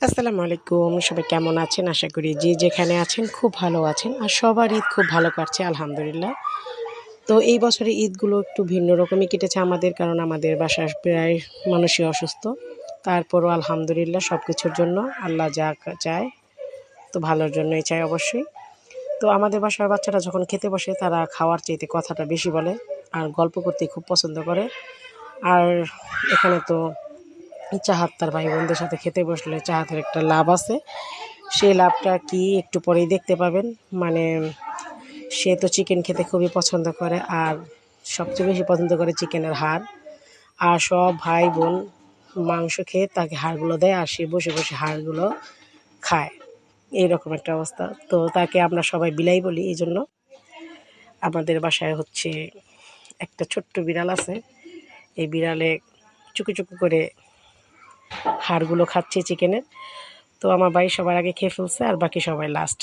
আসসালামু আলাইকুম। সবাই কেমন আছেন? আশা করি যে যেখানে আছেন খুব ভালো আছেন। আর সবার ঈদ খুব ভালো কাটছে আলহামদুলিল্লাহ। তো এই বছরের ঈদগুলো একটু ভিন্ন রকমই কেটেছে আমাদের। কারণ আমাদের বাসার প্রায় মানুষই অসুস্থ। তারপরও আলহামদুলিল্লাহ সবকিছুর জন্য আল্লাহ যা চায় তো ভালোর জন্যই চায় অবশ্যই। তো আমাদের বাসার বাচ্চারা যখন খেতে বসে তারা খাওয়ার চাইতে কথাটা বেশি বলে আর গল্প করতে খুব পছন্দ করে। আর এখানে তো চাহাত তার ভাই বোনদের সাথে খেতে বসলে চাহাতের একটা লাভ আছে। সেই লাভটা কি একটু পরেই দেখতে পাবেন। মানে সে তো চিকেন খেতে খুবই পছন্দ করে আর সবচেয়ে বেশি পছন্দ করে চিকেনের হাড়। আর সব ভাই বোন মাংস খেয়ে তাকে হাড়গুলো দেয় আর সে বসে বসে হাড়গুলো খায়। এইরকম একটা অবস্থা। তো তাকে আমরা সবাই বিলাই বলি। এই জন্য আমাদের বাসায় হচ্ছে একটা ছোট্ট বিড়াল আছে। এই বিড়ালে চুকু চুকু করে হাড়গুলো খাচ্ছে চিকেনের। তো আমার ভাই সবার আগে খেয়ে ফেলছে আর বাকি সবাই লাস্ট।